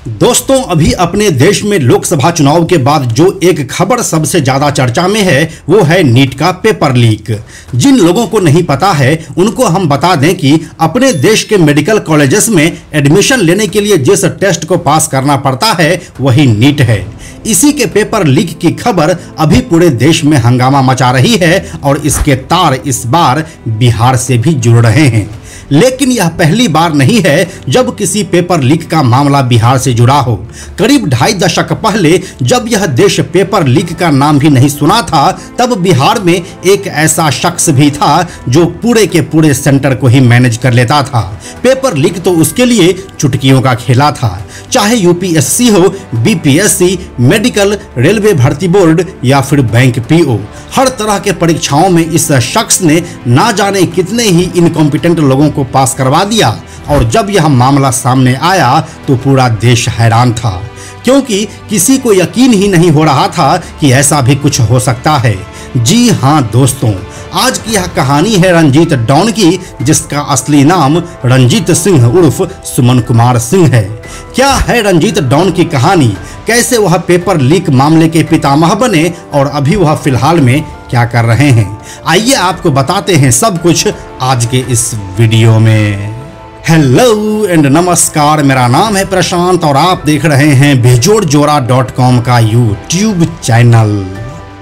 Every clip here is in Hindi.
दोस्तों, अभी अपने देश में लोकसभा चुनाव के बाद जो एक खबर सबसे ज्यादा चर्चा में है वो है नीट का पेपर लीक। जिन लोगों को नहीं पता है उनको हम बता दें कि अपने देश के मेडिकल कॉलेजेस में एडमिशन लेने के लिए जिस टेस्ट को पास करना पड़ता है वही नीट है। इसी के पेपर लीक की खबर अभी पूरे देश में हंगामा मचा रही है और इसके तार इस बार बिहार से भी जुड़ रहे हैं। लेकिन यह पहली बार नहीं है जब किसी पेपर लीक का मामला बिहार से जुड़ा हो। करीब 2.5 दशक पहले जब यह देश पेपर लीक का नाम भी नहीं सुना था, तब बिहार में एक ऐसा शख्स भी था जो पूरे के पूरे सेंटर को ही मैनेज कर लेता था। पेपर लीक तो उसके लिए चुटकियों का खेला था। चाहे यूपीएससी हो, बीपीएससी, मेडिकल, रेलवे भर्ती बोर्ड या फिर बैंक पीओ, हर तरह के परीक्षाओं में इस शख्स ने ना जाने कितने ही इनकॉम्पिटेंट लोगों को पास करवा दिया। और जब यह मामला सामने आया तो पूरा देश हैरान था, क्योंकि किसी को यकीन ही नहीं हो रहा था कि ऐसा भी कुछ हो सकता है। जी हाँ दोस्तों, आज की यह कहानी है रंजीत डॉन की, जिसका असली नाम रंजीत सिंह उर्फ सुमन कुमार सिंह है। क्या है रंजीत डॉन की कहानी, कैसे वह पेपर लीक मामले के पितामह बने और अभी वह फिलहाल में क्या कर रहे हैं, आइए आपको बताते हैं सब कुछ आज के इस वीडियो में। हेलो एंड नमस्कार, मेरा नाम है प्रशांत और आप देख रहे हैं बेजोड़जोड़ा.com का यूट्यूब चैनल।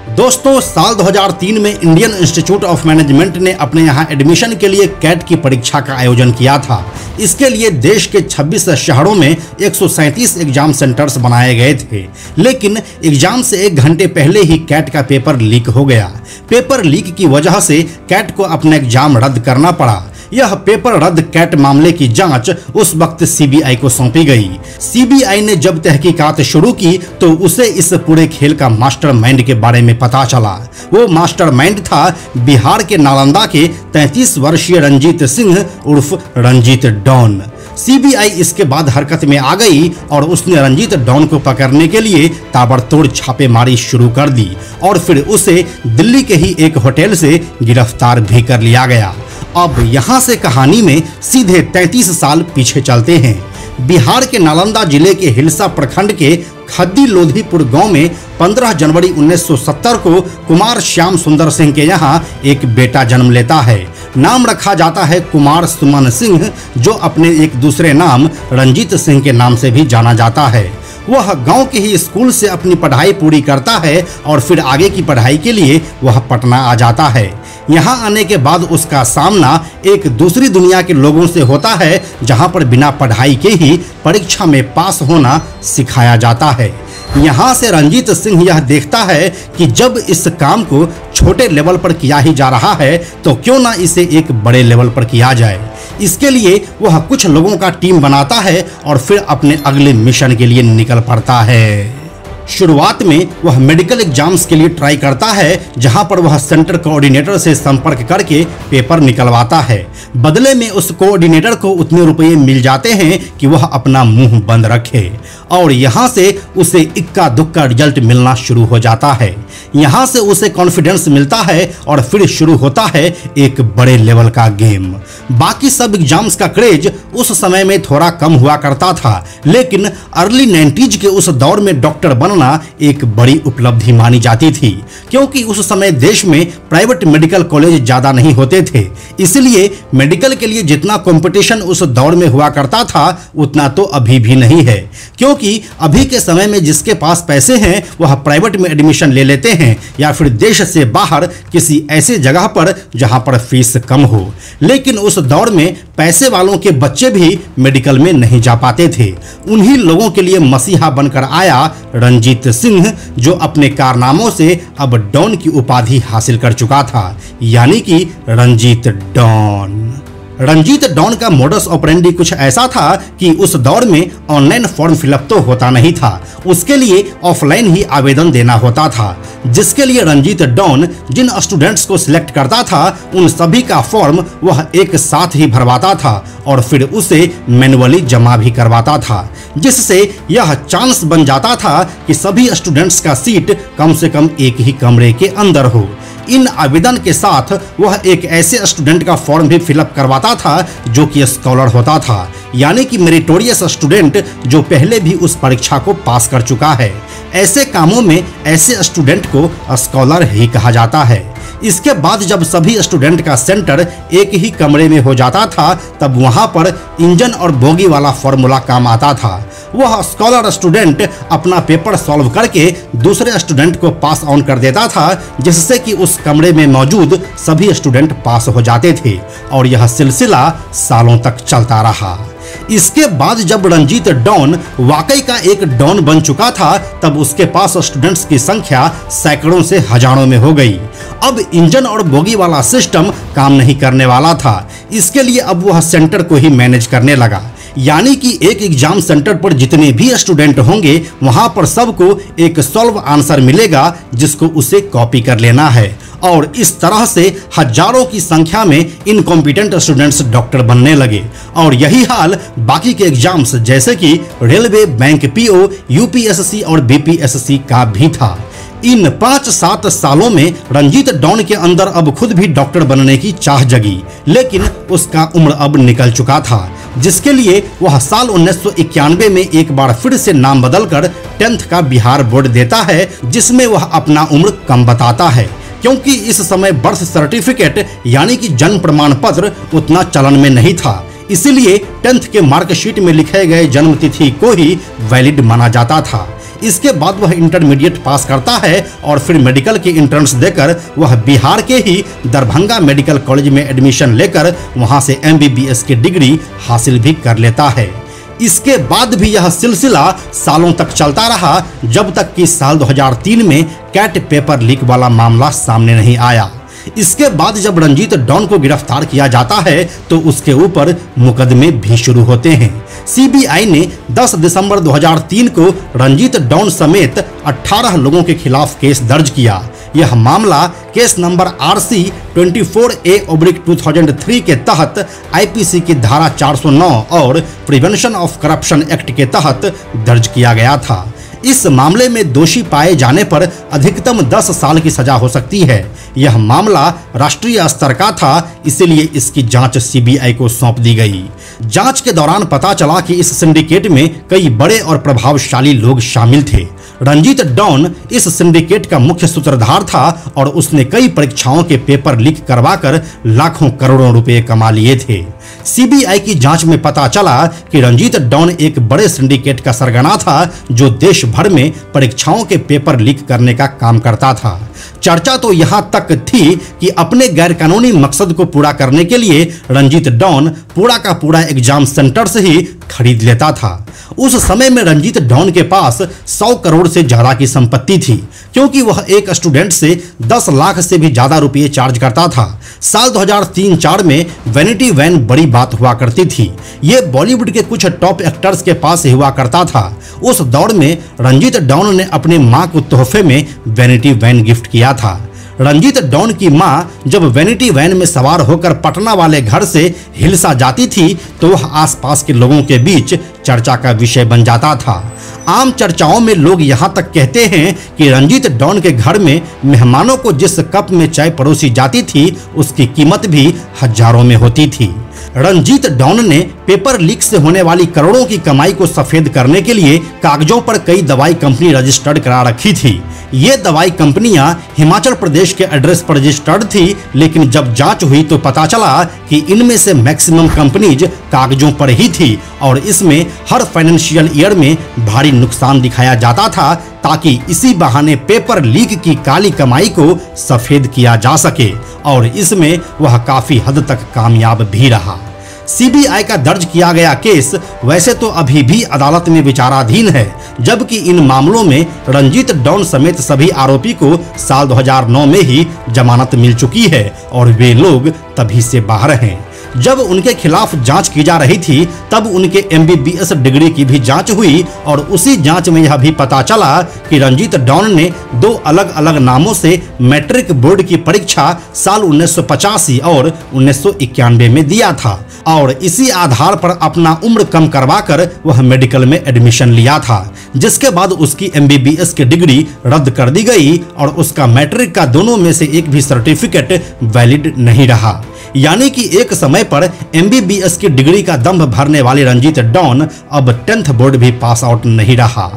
दोस्तों, साल 2003 में इंडियन इंस्टीट्यूट ऑफ मैनेजमेंट ने अपने यहाँ एडमिशन के लिए कैट की परीक्षा का आयोजन किया था। इसके लिए देश के 26 शहरों में 137 एग्जाम सेंटर्स बनाए गए थे, लेकिन एग्जाम से 1 घंटे पहले ही कैट का पेपर लीक हो गया। पेपर लीक की वजह से कैट को अपना एग्जाम रद्द करना पड़ा। यह पेपर रद्द कैट मामले की जांच उस वक्त सीबीआई को सौंपी गई। सीबीआई ने जब तहकीकात शुरू की तो उसे इस पूरे खेल का मास्टरमाइंड के बारे में पता चला। वो मास्टरमाइंड था बिहार के नालंदा के 33 वर्षीय रंजीत सिंह उर्फ रंजीत डॉन। सीबीआई इसके बाद हरकत में आ गई और उसने रंजीत डॉन को पकड़ने के लिए ताबड़तोड़ छापेमारी शुरू कर दी और फिर उसे दिल्ली के ही एक होटल से गिरफ्तार भी कर लिया गया। अब यहाँ से कहानी में सीधे 33 साल पीछे चलते हैं। बिहार के नालंदा जिले के हिलसा प्रखंड के खद्दी लोधीपुर गांव में 15 जनवरी 1970 को कुमार श्याम सुंदर सिंह के यहाँ एक बेटा जन्म लेता है। नाम रखा जाता है कुमार सुमन सिंह, जो अपने एक दूसरे नाम रंजीत सिंह के नाम से भी जाना जाता है। वह गांव के ही स्कूल से अपनी पढ़ाई पूरी करता है और फिर आगे की पढ़ाई के लिए वह पटना आ जाता है। यहाँ आने के बाद उसका सामना एक दूसरी दुनिया के लोगों से होता है, जहाँ पर बिना पढ़ाई के ही परीक्षा में पास होना सिखाया जाता है। यहाँ से रंजीत सिंह यह देखता है कि जब इस काम को छोटे लेवल पर किया ही जा रहा है तो क्यों ना इसे एक बड़े लेवल पर किया जाए। इसके लिए वह कुछ लोगों का टीम बनाता है और फिर अपने अगले मिशन के लिए निकल पड़ता है। शुरुआत में वह मेडिकल एग्जाम्स के लिए ट्राई करता है, जहां पर वह सेंटर कोऑर्डिनेटर से संपर्क करके पेपर निकलवाता है। बदले में उस कोऑर्डिनेटर को उतने रुपये मिल जाते हैं कि वह अपना मुंह बंद रखे और यहां से उसे इक्का दुक्का रिजल्ट मिलना शुरू हो जाता है। यहां से उसे कॉन्फिडेंस मिलता है और फिर शुरू होता है एक बड़े लेवल का गेम। बाकी सब एग्जाम्स का क्रेज उस समय में थोड़ा कम हुआ करता था, लेकिन अर्ली 90s के उस दौर में डॉक्टर बनना एक बड़ी उपलब्धि मानी जाती थी, क्योंकि उस समय देश में प्राइवेट मेडिकल कॉलेज ज्यादा नहीं होते थे। इसलिए मेडिकल के लिए जितना कंपटीशन उस दौर में हुआ करता था उतना तो अभी भी नहीं है, क्योंकि अभी के समय में जिसके पास पैसे हैं वह प्राइवेट में एडमिशन ले लेते हैं या फिर देश से बाहर किसी ऐसे जगह पर जहां पर फीस कम हो। लेकिन उस दौर में पैसे वालों के बच्चे भी मेडिकल में नहीं जा पाते थे। उन्हीं लोगों के लिए मसीहा बनकर आया रंजीत सिंह, जो अपने कारनामों से अब डॉन की उपाधि हासिल कर चुका था, यानी कि रंजीत डॉन। रंजीत डॉन का मोडस ऑपरेंडी कुछ ऐसा था कि उस दौर में ऑनलाइन फॉर्म फिलअप तो होता नहीं था, उसके लिए ऑफलाइन ही आवेदन देना होता था, जिसके लिए रंजीत डॉन जिन स्टूडेंट्स को सिलेक्ट करता था उन सभी का फॉर्म वह एक साथ ही भरवाता था और फिर उसे मैनुअली जमा भी करवाता था, जिससे यह चांस बन जाता था कि सभी स्टूडेंट्स का सीट कम से कम एक ही कमरे के अंदर हो। इन आवेदन के साथ वह एक ऐसे स्टूडेंट का फॉर्म भी फिलअप करवाता था जो कि स्कॉलर होता था, यानी कि मेरिटोरियस स्टूडेंट जो पहले भी उस परीक्षा को पास कर चुका है। ऐसे कामों में ऐसे स्टूडेंट को स्कॉलर ही कहा जाता है। इसके बाद जब सभी स्टूडेंट का सेंटर एक ही कमरे में हो जाता था, तब वहां पर इंजन और बोगी वाला फॉर्मूला काम आता था। वह स्कॉलर स्टूडेंट अपना पेपर सॉल्व करके दूसरे स्टूडेंट को पास ऑन कर देता था, जिससे कि उस कमरे में मौजूद सभी स्टूडेंट पास हो जाते थे और यह सिलसिला सालों तक चलता रहा। इसके बाद जब रंजीत डॉन वाकई का एक डॉन बन चुका था, तब उसके पास स्टूडेंट्स की संख्या सैकड़ों से हजारों में हो गई। अब इंजन और बोगी वाला सिस्टम काम नहीं करने वाला था। इसके लिए अब वह सेंटर को ही मैनेज करने लगा, यानी कि एक एग्जाम सेंटर पर जितने भी स्टूडेंट होंगे वहां पर सबको एक सॉल्व आंसर मिलेगा जिसको उसे कॉपी कर लेना है। और इस तरह से हजारों की संख्या में इनकॉम्पिटेंट स्टूडेंट्स डॉक्टर बनने लगे। और यही हाल बाकी के एग्जाम्स जैसे कि रेलवे, बैंक पीओ, यूपीएससी और बीपीएससी का भी था। इन 5-7 सालों में रंजीत डॉन के अंदर अब खुद भी डॉक्टर बनने की चाह जगी, लेकिन उसका उम्र अब निकल चुका था, जिसके लिए वह साल 1991 में एक बार फिर से नाम बदलकर 10th का बिहार बोर्ड देता है, जिसमें वह अपना उम्र कम बताता है, क्योंकि इस समय बर्थ सर्टिफिकेट यानी कि जन्म प्रमाण पत्र उतना चलन में नहीं था। इसीलिए 10th के मार्कशीट में लिखे गए जन्म तिथि को ही वैलिड माना जाता था। इसके बाद वह इंटरमीडिएट पास करता है और फिर मेडिकल की एंट्रेंस देकर वह बिहार के ही दरभंगा मेडिकल कॉलेज में एडमिशन लेकर वहां से MBBS की डिग्री हासिल भी कर लेता है। इसके बाद भी यह सिलसिला सालों तक चलता रहा, जब तक कि साल 2003 में कैट पेपर लीक वाला मामला सामने नहीं आया। इसके बाद जब रंजीत डॉन को गिरफ्तार किया जाता है तो उसके ऊपर मुकदमे भी शुरू होते हैं। सीबीआई ने 10 दिसंबर 2003 को रंजीत डॉन समेत 18 लोगों के खिलाफ केस दर्ज किया। यह मामला केस नंबर RC 24A/2003 के तहत IPC की धारा 409 और प्रिवेंशन ऑफ करप्शन एक्ट के तहत दर्ज किया गया था। इस मामले में दोषी पाए जाने पर अधिकतम 10 साल की सजा हो सकती है। यह मामला राष्ट्रीय स्तर का था, इसलिए इसकी जांच सीबीआई को सौंप दी गई। जांच के दौरान पता चला कि इस सिंडिकेट में कई बड़े और प्रभावशाली लोग शामिल थे। रंजीत डॉन इस सिंडिकेट का मुख्य सूत्रधार था और उसने कई परीक्षाओं के पेपर लीक करवाकर लाखों करोड़ों रुपए कमा लिए थे। सीबीआई की जांच में पता चला कि रंजीत डॉन एक बड़े सिंडिकेट का सरगना था जो देश भर में परीक्षाओं के पेपर लीक करने का काम करता था। चर्चा तो यहां तक थी कि अपने गैरकानूनी मकसद को पूरा करने के लिए रंजीत डॉन पूरा का पूरा एग्जाम सेंटर से ही खरीद लेता था। उस समय में रंजीत डॉन के पास 100 करोड़ से ज्यादा की संपत्ति थी, क्योंकि वह एक स्टूडेंट से 10 लाख से भी ज्यादा रुपये चार्ज करता था। साल 2003-04 में वैनिटी वैन बड़ी बात हुआ करती थी। ये बॉलीवुड के कुछ टॉप एक्टर्स के पास हुआ करता था। उस दौर में रंजीत डॉन ने अपने मां को तोहफे में वैनिटी वैन गिफ्ट किया था। रंजीत डॉन की मां जब वैनिटी वैन में सवार होकर पटना वाले घर से हिलसा जाती थी तो वह आसपास के लोगों के बीच चर्चा का विषय बन जाता था। आम चर्चाओं में लोग यहाँ तक कहते हैं कि रंजीत डॉन के घर में मेहमानों को जिस कप में चाय परोसी जाती थी उसकी कीमत भी हजारों में होती थी। रंजीत डॉन ने पेपर लीक से होने वाली करोड़ों की कमाई को सफेद करने के लिए कागजों पर कई दवाई कंपनी रजिस्टर्ड करा रखी थी। ये दवाई कंपनियां हिमाचल प्रदेश के एड्रेस पर रजिस्टर्ड थी, लेकिन जब जांच हुई तो पता चला कि इनमें से मैक्सिमम कंपनीज कागजों पर ही थी और इसमें हर फाइनेंशियल ईयर में भारी नुकसान दिखाया जाता था, ताकि इसी बहाने पेपर लीक की काली कमाई को सफेद किया जा सके, और इसमें वह काफी हद तक कामयाब भी रहा। सीबीआई का दर्ज किया गया केस वैसे तो अभी भी अदालत में विचाराधीन है, जबकि इन मामलों में रंजीत डॉन समेत सभी आरोपी को साल 2009 में ही जमानत मिल चुकी है और वे लोग तभी से बाहर हैं। जब उनके खिलाफ जांच की जा रही थी तब उनके MBBS डिग्री की भी जांच हुई और उसी जांच में यह भी पता चला कि रंजीत डॉन ने 2 अलग अलग नामों से मैट्रिक बोर्ड की परीक्षा साल 1985 और 1991 में दिया था और इसी आधार पर अपना उम्र कम करवाकर वह मेडिकल में एडमिशन लिया था, जिसके बाद उसकी MBBS की डिग्री रद्द कर दी गई और उसका मैट्रिक का दोनों में से एक भी सर्टिफिकेट वैलिड नहीं रहा। यानी कि एक समय पर MBBS की डिग्री का दंभ भरने वाले रंजीत डॉन अब 10th बोर्ड भी पास आउट नहीं रहा।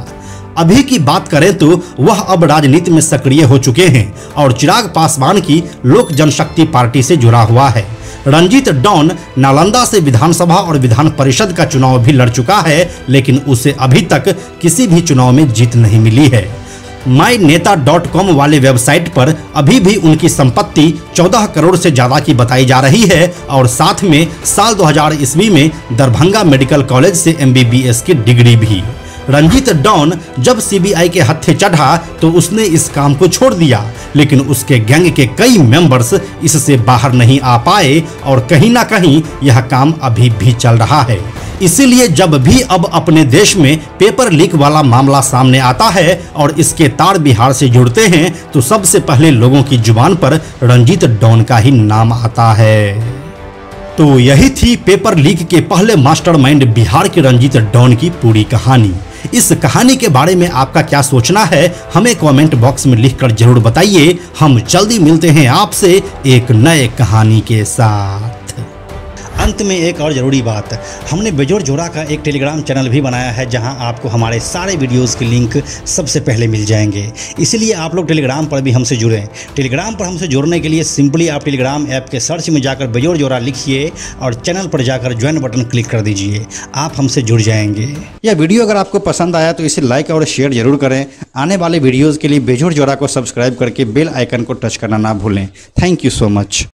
अभी की बात करें तो वह अब राजनीति में सक्रिय हो चुके हैं और चिराग पासवान की लोक जनशक्ति पार्टी से जुड़ा हुआ है। रंजीत डॉन नालंदा से विधानसभा और विधान परिषद का चुनाव भी लड़ चुका है, लेकिन उसे अभी तक किसी भी चुनाव में जीत नहीं मिली है। myNeta.com वाले वेबसाइट पर अभी भी उनकी संपत्ति 14 करोड़ से ज्यादा की बताई जा रही है और साथ में साल 2000 ईस्वी में दरभंगा मेडिकल कॉलेज से MBBS की डिग्री भी। रंजीत डॉन जब CBI के हत्थे चढ़ा तो उसने इस काम को छोड़ दिया, लेकिन उसके गैंग के कई मेंबर्स इससे बाहर नहीं आ पाए और कहीं ना कहीं यह काम अभी भी चल रहा है। इसीलिए जब भी अब अपने देश में पेपर लीक वाला मामला सामने आता है और इसके तार बिहार से जुड़ते हैं तो सबसे पहले लोगों की जुबान पर रंजीत डॉन का ही नाम आता है। तो यही थी पेपर लीक के पहले मास्टरमाइंड बिहार के रंजीत डॉन की पूरी कहानी। इस कहानी के बारे में आपका क्या सोचना है हमें कमेंट बॉक्स में लिखकर जरूर बताइए। हम जल्दी मिलते हैं आपसे एक नए कहानी के साथ। अंत में एक और ज़रूरी बात, हमने बेजोड़ जोड़ा का एक टेलीग्राम चैनल भी बनाया है जहां आपको हमारे सारे वीडियोस के लिंक सबसे पहले मिल जाएंगे। इसलिए आप लोग टेलीग्राम पर भी हमसे जुड़ें। टेलीग्राम पर हमसे जुड़ने के लिए सिंपली आप टेलीग्राम ऐप के सर्च में जाकर बेजोड़ जोड़ा लिखिए और चैनल पर जाकर ज्वाइन बटन क्लिक कर दीजिए। आप हमसे जुड़ जाएंगे। यह वीडियो अगर आपको पसंद आया तो इसे लाइक और शेयर जरूर करें। आने वाले वीडियोज़ के लिए बेजोड़ जोड़ा को सब्सक्राइब करके बेल आइकन को टच करना ना भूलें। Thank you so much.